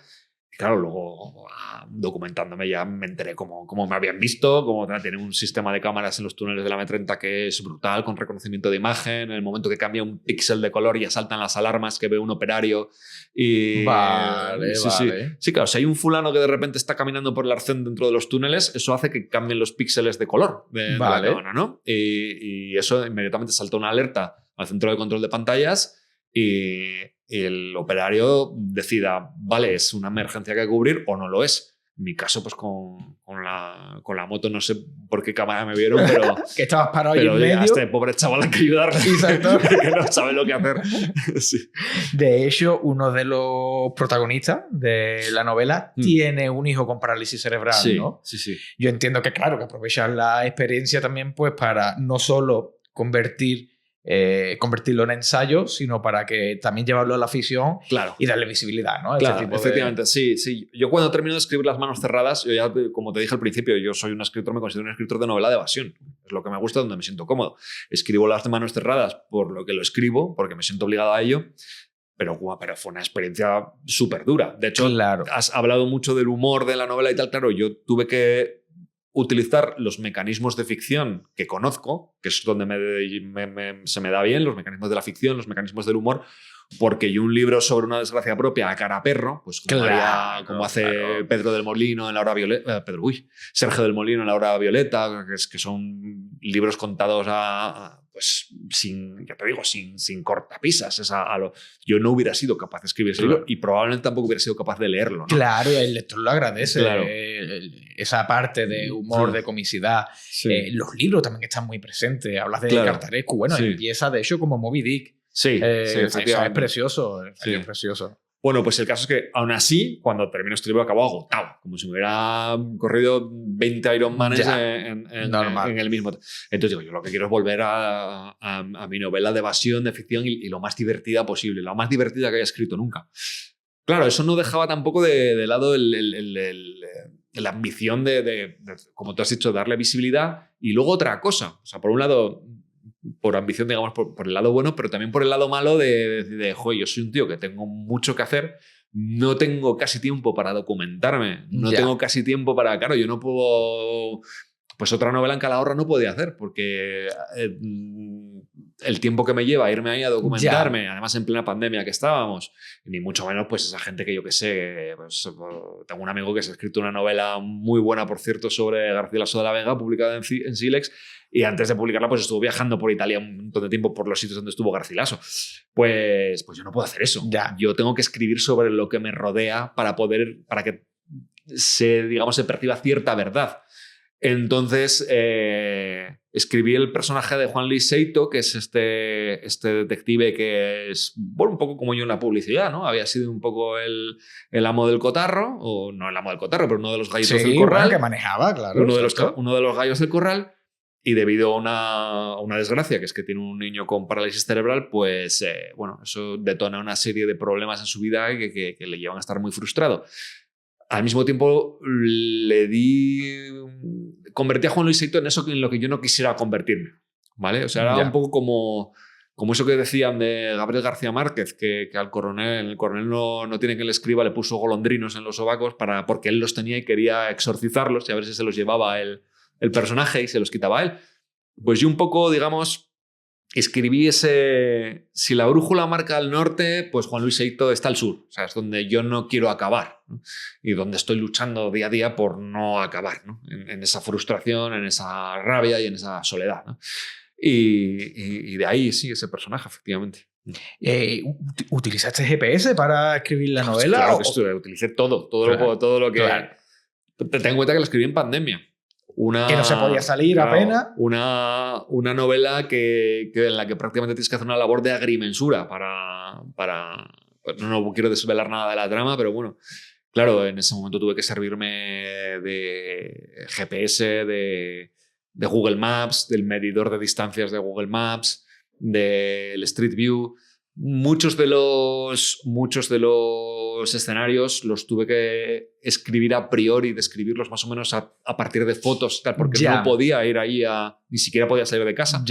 Y claro, luego documentándome ya me enteré cómo me habían visto, cómo tiene un sistema de cámaras en los túneles de la M30 que es brutal, con reconocimiento de imagen. En el momento que cambia un píxel de color ya saltan las alarmas que ve un operario. Y, vale. Sí, claro, si hay un fulano que de repente está caminando por el arcén dentro de los túneles, eso hace que cambien los píxeles de color de la cámara, ¿no? Y eso inmediatamente salta una alerta al centro de control de pantallas y el operario decida, vale, es una emergencia que hay que cubrir o no lo es. En mi caso, pues con la moto, no sé por qué cámara me vieron, pero... que estabas parado ahí en medio. A este pobre chaval hay que ayudarle. Exacto. Que no sabe lo que hacer. Sí. De hecho, uno de los protagonistas de la novela tiene un hijo con parálisis cerebral, ¿no? Sí. Yo entiendo que, claro, que aprovechas la experiencia también pues para no solo convertirlo en ensayo, sino para que también llevarlo a la ficción y darle visibilidad, ¿no? Claro, efectivamente, sí. Yo cuando termino de escribir Las manos cerradas, yo ya, como te dije al principio, yo soy un escritor, me considero un escritor de novela de evasión. Es lo que me gusta, donde me siento cómodo. Escribo Las manos cerradas por lo que lo escribo, porque me siento obligado a ello, pero fue una experiencia súper dura. De hecho, has hablado mucho del humor de la novela y tal. Claro, yo tuve que utilizar los mecanismos de ficción que conozco, que es donde se me da bien, los mecanismos de la ficción, los mecanismos del humor, porque yo un libro sobre una desgracia propia a cara a perro, pues como hace Pedro del Molino en La Hora Violeta, Sergio del Molino en La Hora Violeta, que son libros contados pues sin, ya te digo, sin cortapisas. Yo no hubiera sido capaz de escribir ese libro y probablemente tampoco hubiera sido capaz de leerlo, ¿no? Claro, y el lector lo agradece. Claro. Esa parte de humor, de comicidad. Sí. Los libros también están muy presentes. Hablas de Cartarescu. Bueno, empieza de hecho como Moby Dick. Sí, eso es precioso. Es precioso. Bueno, pues el caso es que aún así, cuando termino este libro, acabo agotado, como si me hubiera corrido 20 Ironmanes en el mismo. Entonces digo, yo lo que quiero es volver a mi novela de evasión, de ficción y lo más divertida posible, la más divertida que haya escrito nunca. Claro, eso no dejaba tampoco de lado la ambición de, como tú has dicho, darle visibilidad y luego otra cosa. O sea, por un lado, por ambición, digamos, por el lado bueno, pero también por el lado malo de joder, yo soy un tío que tengo mucho que hacer, no tengo casi tiempo para documentarme, no tengo casi tiempo para... Claro, yo no puedo... Pues otra novela en Calahorra no podía hacer, porque el tiempo que me lleva a irme ahí a documentarme, además en plena pandemia que estábamos, ni mucho menos pues esa gente que yo que sé, pues, tengo un amigo que se ha escrito una novela muy buena, por cierto, sobre Garcilaso de la Vega, publicada en Silex, y antes de publicarla pues estuvo viajando por Italia un montón de tiempo por los sitios donde estuvo Garcilaso. Pues yo no puedo hacer eso. Yo tengo que escribir sobre lo que me rodea para que se perciba cierta verdad. Entonces escribí el personaje de Juan Luis Seito, que es este detective que es un poco como yo en la publicidad, ¿no? Había sido un poco el amo del cotarro, o no el amo del cotarro, pero uno de los gallos del corral. Bueno, que manejaba, claro. Uno de los gallos del corral. Y debido a una desgracia, que es que tiene un niño con parálisis cerebral, pues eso detona una serie de problemas en su vida que le llevan a estar muy frustrado. Al mismo tiempo, convertí a Juan Luis Seito en eso en lo que yo no quisiera convertirme, ¿vale? O sea, era un poco como eso que decían de Gabriel García Márquez, que el coronel no tiene que le escriba, le puso golondrinos en los sobacos porque él los tenía y quería exorcizarlos y a ver si se los llevaba el personaje y se los quitaba él. Pues yo un poco, digamos, escribí si la brújula marca al norte, pues Juan Luis Seito está al sur. O sea, es donde yo no quiero acabar, ¿no? Y donde estoy luchando día a día por no acabar, ¿no? En esa frustración, en esa rabia y en esa soledad, ¿no? Y de ahí sí, ese personaje, efectivamente. ¿Utilizaste GPS para escribir la novela? Claro que utilicé todo lo que... Claro. Ten en cuenta que la escribí en pandemia. Que no se podía salir apenas. Una novela en la que prácticamente tienes que hacer una labor de agrimensura para no quiero desvelar nada de la trama, pero bueno, claro, en ese momento tuve que servirme de GPS, de Google Maps, del medidor de distancias de Google Maps, del Street View. Muchos de los escenarios los tuve que escribir a priori, describirlos más o menos a partir de fotos, tal, porque no podía ir ahí ni siquiera podía salir de casa.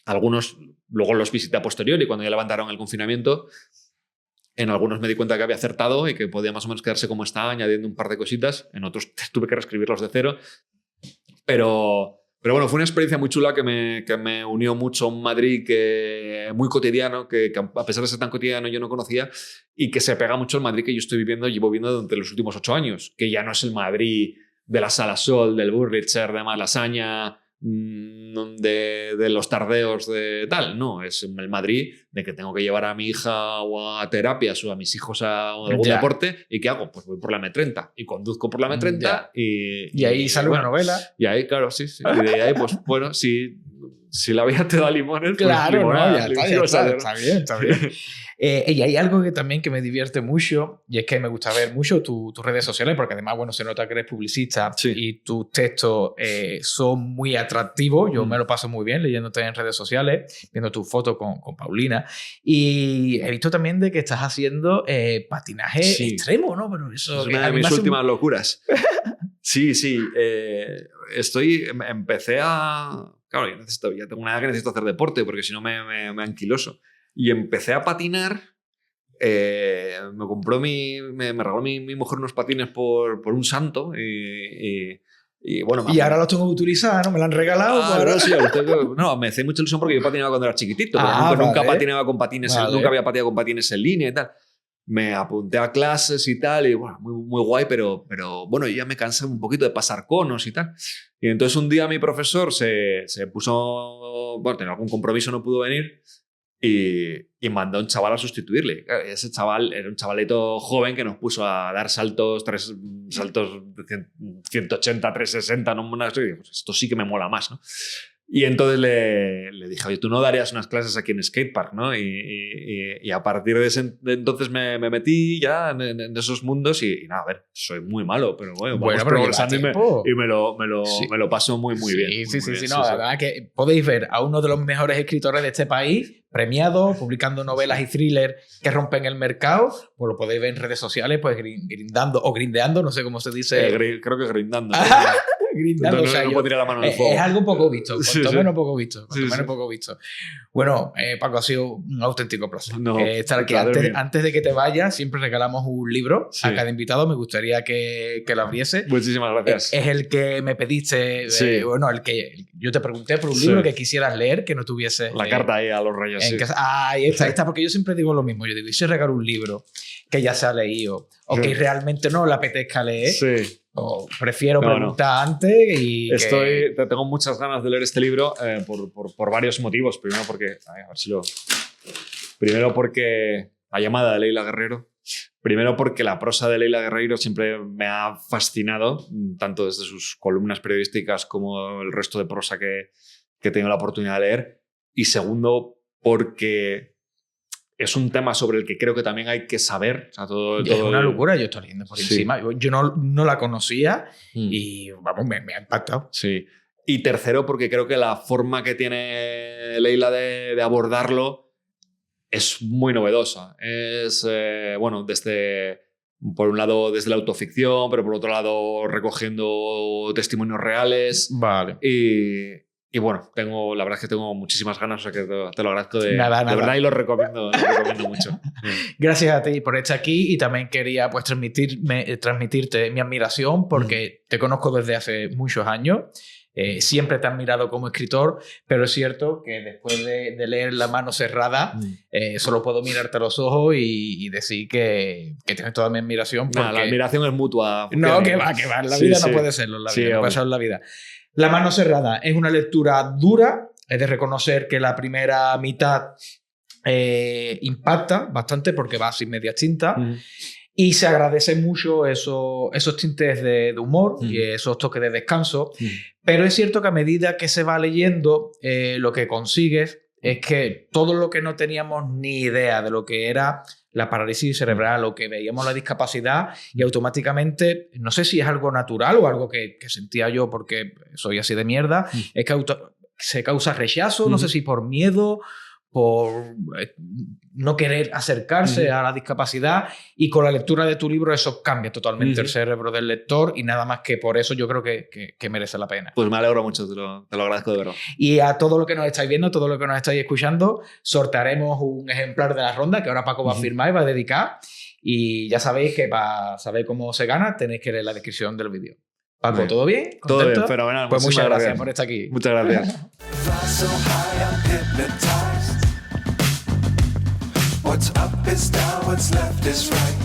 Algunos luego los visité a posteriori cuando ya levantaron el confinamiento. En algunos me di cuenta que había acertado y que podía más o menos quedarse como estaba, añadiendo un par de cositas. En otros tuve que reescribirlos de cero. Pero bueno, fue una experiencia muy chula que me unió mucho a un Madrid muy cotidiano, que a pesar de ser tan cotidiano yo no conocía, y que se pega mucho al Madrid que yo llevo viendo durante los últimos 8 años, que ya no es el Madrid de la Sala Sol, del Burritzer, de Malasaña, de los tardeos de tal. No, es el Madrid de que tengo que llevar a mi hija o a terapias o a mis hijos a algún deporte. ¿Y qué hago? Pues voy por la M30 y conduzco por la M30 y ahí sale una novela. Y ahí, claro, sí. Y de ahí, pues bueno, si la vida te da limones, claro, pues está bien. Y hay algo que también que me divierte mucho, y es que me gusta ver mucho tus redes sociales, porque además, bueno, se nota que eres publicista y tus textos son muy atractivos. Yo me lo paso muy bien leyéndote en redes sociales, viendo tus fotos con Paulina. Y he visto también de que estás haciendo patinaje extremo, ¿no? Pero eso es una de mis últimas locuras. Sí. Empecé a... Claro, ya tengo una edad que necesito hacer deporte porque si no me anquiloso. Y empecé a patinar. Me regaló mi mujer unos patines por un santo y Y bueno, y ahora los tengo que utilizar, ¿no? Me lo han regalado. No, sí, no, me hace mucha ilusión porque yo patinaba cuando era chiquitito, pero nunca patinaba con patines, nunca había patinado con patines en línea y tal. Me apunté a clases y tal, y bueno, muy guay, pero bueno, yo ya me cansé un poquito de pasar conos y tal. Y entonces un día mi profesor se puso, bueno, tenía algún compromiso, no pudo venir, y mandó a un chaval a sustituirle. Ese chaval era un chavalito joven que nos puso a dar saltos de 180, 360, ¿no? Pues esto sí que me mola más, ¿no? Y entonces le dije, oye, tú no darías unas clases aquí en skatepark, ¿no? Y a partir de entonces me metí ya en esos mundos y nada, a ver, soy muy malo, pero bueno, vamos progresando y me lo paso muy bien. Sí, no, la verdad que podéis ver a uno de los mejores escritores de este país, premiado, publicando novelas y thrillers que rompen el mercado, pues lo podéis ver en redes sociales, pues grindando o grindeando, no sé cómo se dice. Creo que grindando. Grindando, no puedo tirar la mano en el fuego. Es algo poco visto, cuanto menos poco visto. Bueno, Paco, ha sido un auténtico placer estar aquí. Antes de que te vayas, siempre regalamos un libro a cada invitado. Me gustaría que lo abriese. Muchísimas gracias. Es el que me pediste, el que yo te pregunté por un libro que quisieras leer, que no tuviese... La carta ahí a los reyes, ahí está, porque yo siempre digo lo mismo. Yo digo, y si regalo un libro que ya se ha leído o que realmente no le apetezca leer, o prefiero preguntar antes y tengo muchas ganas de leer este libro por varios motivos. Primero porque La llamada de Leila Guerrero. Primero porque la prosa de Leila Guerrero siempre me ha fascinado, tanto desde sus columnas periodísticas como el resto de prosa que he tenido la oportunidad de leer. Y segundo, porque es un tema sobre el que creo que también hay que saber. O sea, es una locura, yo estoy leyendo por encima. Yo no la conocía y vamos, me ha impactado. Sí. Y tercero, porque creo que la forma que tiene Leila de abordarlo es muy novedosa. Es, por un lado desde la autoficción, pero por otro lado recogiendo testimonios reales. Vale. Y bueno, la verdad es que tengo muchísimas ganas, o sea que te lo agradezco de verdad y lo recomiendo mucho. Gracias a ti por estar aquí y también quería pues transmitirte mi admiración porque te conozco desde hace muchos años. Siempre te he admirado como escritor, pero es cierto que después de leer La mano cerrada, solo puedo mirarte a los ojos y decir que tienes toda mi admiración. Porque... la admiración es mutua. No, que va. En la vida no puede serlo. No puede serlo en la vida. La mano cerrada es una lectura dura. Es de reconocer que la primera mitad impacta bastante porque va sin medias tintas. Y se agradece mucho esos tintes de humor y esos toques de descanso. Pero es cierto que a medida que se va leyendo, lo que consigues es que todo lo que no teníamos ni idea de lo que era la parálisis cerebral o que veíamos la discapacidad y automáticamente, no sé si es algo natural o algo que sentía yo porque soy así de mierda, es que se causa rechazo, no sé si por miedo, por no querer acercarse a la discapacidad, y con la lectura de tu libro eso cambia totalmente el cerebro del lector y nada más que por eso yo creo que merece la pena. Pues me alegro mucho, te lo agradezco de verdad. Y a todo lo que nos estáis viendo, todo lo que nos estáis escuchando, sortearemos un ejemplar de la ronda que ahora Paco va a firmar y va a dedicar, y ya sabéis que para saber cómo se gana tenéis que leer la descripción del vídeo. Paco, ¿todo bien? ¿Contento? Todo bien, fenomenal. Pues muchas gracias por estar aquí. Muchas gracias. What's up is down, what's left is right.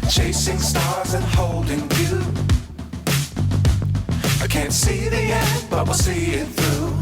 Chasing stars and holding you. I can't see the end, but we'll see it through.